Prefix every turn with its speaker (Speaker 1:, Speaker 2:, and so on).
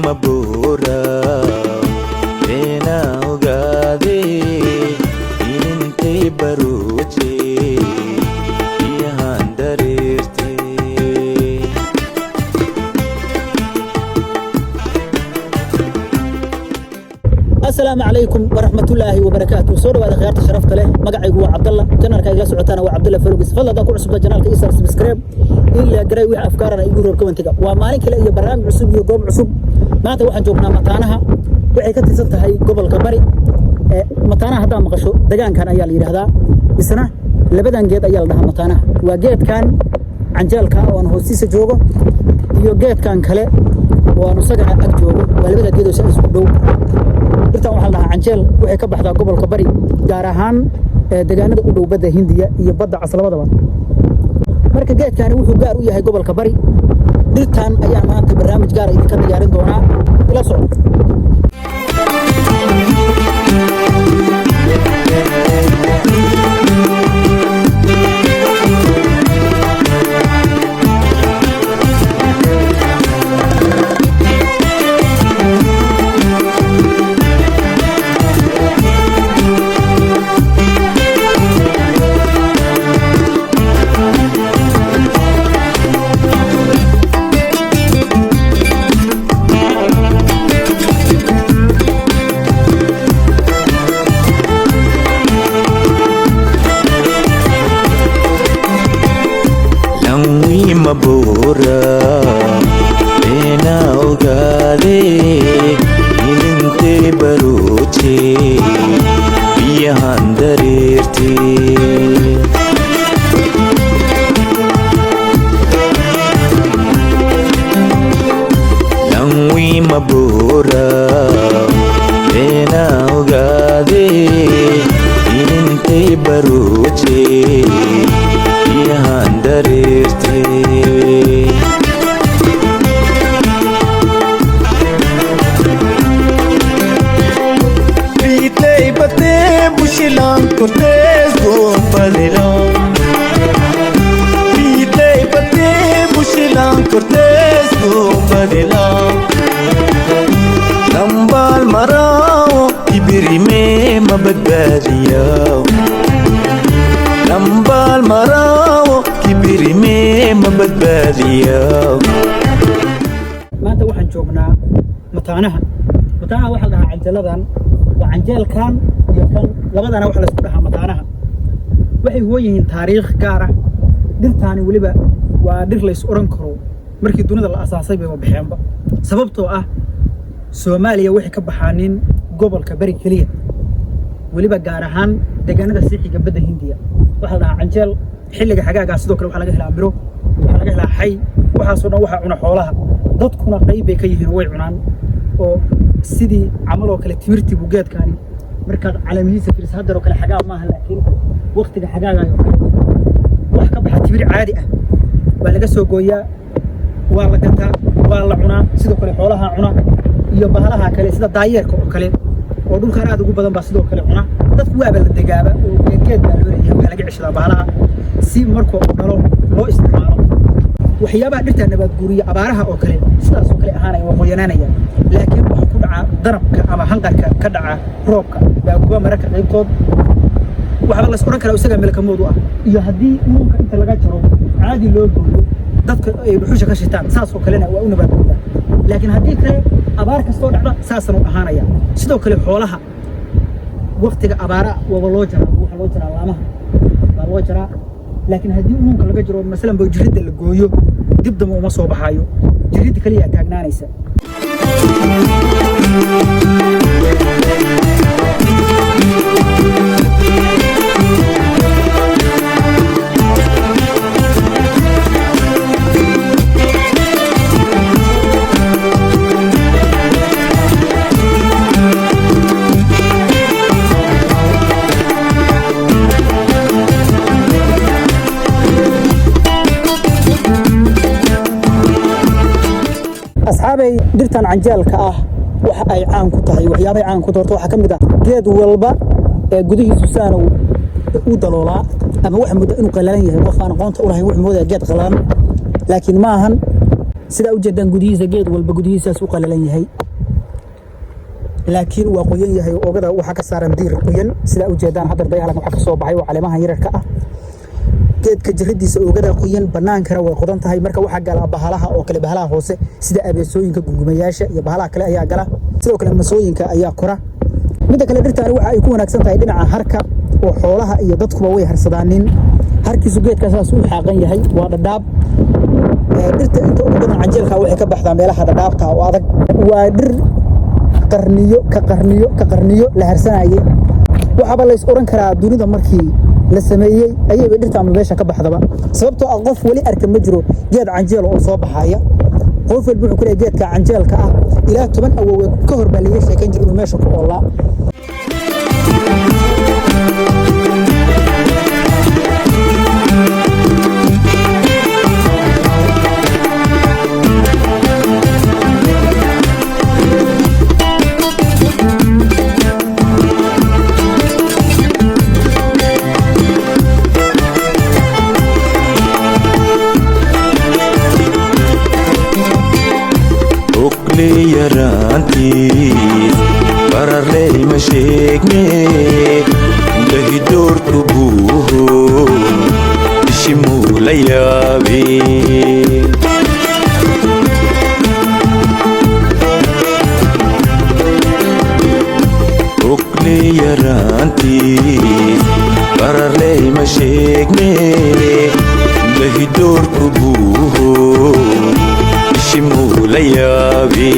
Speaker 1: mabura ena ogade ininte baruche yahan dariste.
Speaker 2: السلام عليكم ورحمة الله وبركاته. صورة هذا خيارات شرفت له مقعي هو عبد الله جنال كاي جالس عتانا وعبد الله فلوقس فلا دا كعصب جنال كاي صار سبسكرايب إلا قري وح أفكارنا يقول ربكم أنتجا ومالك لا هي برنامج عصب يقوم عصب ما توحد جوبنا متانها وحي كتسلت هاي قبل كبري متانها هذا مقشو دجان كان أيال هذا بسنة لبدن جيت أيال ده متانها وجيت كان عنجال كان وأنا هو سيس جوجو يوجيت كان كله وأنا صقع أجوجو ولبدن جيت وسأل سودو birtan waxa la canjeel waxay ka baxdaa gobolka bari gaar ahaan deegaanada u dhow badda Hindiya iyo badda Caslabadaba marka geedkani wuxuu gaar u yahay gobolka bari birtan ayaa maanta barnaamij gaar ah idinka diyaarin doona ila socod
Speaker 1: mabura ena ogade ininte baruche yahan dariste. Langwi mabura ena ogade ininte baruche yahan dariste. Pitlei bate bushilan cortes go padiran. Pitlei bate bushilan cortes go padiran. Lambal marao ibiri me mabadbadiyao. Lambal marao ibiri me mabadbadiyao.
Speaker 2: maanta waxaan joognaa mataanaha waxa la canjeladan waa canjeelkan iyo kan labadana waxa la isku dhahaa mataanaha waxay hooyihiin taariikh gaar ah dhirtaani waliba waa dhir la is oran karo markii dunida la asaasay bay baxeenba sababtoo ah Soomaaliya waxay ka baxaanin gobolka bari kaliya waliba gaar ahaan deegaanada siixiga badda Hindiya waxa la canjeel xilliga xagaaga sidoo kale waxa laga helaa miro waxa laga helaa xay waxa soo dhan waxa cuna xoolaha dadkuna qayb bay ka yihiin way cunaan oo sidii camal oo kale timirti bugeedkaani marka calamihiisa firis hadda oo kale xagaa ma aha laakiin waqtiga xagaaga ayo wax ka baxa timir caadi ah waa laga soo gooyaa waa la gataa waa la cunaa sidoo kale xoolaha cuna iyo bahalaha kale sida daayeerka oo kale oo dhulka aad ugu badan baa sidoo kale cuna dadku waa la degaaba oo geed baa loo leeyahay waxa laga cishada bahalaha si markoo dhalo loo isticmaalo waxyaabaha dhirta nabad guuriya abaaraha oo kale sidaas oo kale ahaanay waa qoyanaanaya laakiin waxa ku dhaca darabka ama hanqarka ka dhaca roobka baa kuba mararka qaybtood waxa la isku oran karaa isaga melkamoodu ah iyo hadii uunka inta laga jaro caadi loo gooyo dadka ay dhuxusha ka shitaan saas oo kalena waa u nabad guuriya laakiin hadii kale abaar kastoo dhacda saasan u ahaanaya sidoo kale xoolaha waqtiga abaara waa loo jaraa waxa loo jaraa laamaha baa loo jaraa laakiin hadii uunka laga jaro mesela baa jirida la gooyo dib dama uma soo baxayo jirida kaliya taagnaanaysa أصحابي درتان عنجالك waxa ay caan ku tahay waxyaabo caan ku doorto waxa kamid ah geed walba ee gudihiisu saano u daloola ama wax muddo inuu qalalan yahay qof aan aqoonta u lahayn wax moodaa geed qalalan laakiin ma ahan sida u jeedaan gudihiisa geed walba gudihiisaas u qalalan yahay laakiin waa qoyan yahay oogada waxa ka saaran diir qoyan sida u jeedaan hadda dayalan waxa ka soo baxay waa caleemaha yararka ah geedka jiridiisa oogada qoyan banaankana way qodan tahay marka waxa gala bahalaha oo kale bahalaha hoose sida abeesooyinka gugumayaasha iyo bahalaha kale ayaa gala sidoo kale masooyinka ayaa kora midda kale dhirtaan waxa ay ku wanaagsan tahay dhinaca harka oo xoolaha iyo dadkuba way harsadaanin harkiisu geedka saas u xaqan yahay waa dhadhaab dhirta inta ugu badan canjeelka waxay ka baxdaa meelaha dhadhaabta oo adag waa dhir qarniyo la harsanayay waxaba la is oran karaa dunida markii la sameeyay ayay dhirta ama meesha ka baxdaba sababtoo ah qof wali arka ma jiro geed canjeel oo soo baxaya qof walba wuxuu ku leeyahay geedka canjeelka ah ilaa 10 awoowe ka hor baa laga sheekan jiray inuu meesha ku oolaa
Speaker 1: yaraantiis bararley ma sheegne dahi doortu buuho ishimuu la yaabe ogle yaraantiis bararley ma sheegne dahi doortu buuho ishimuu la yaabe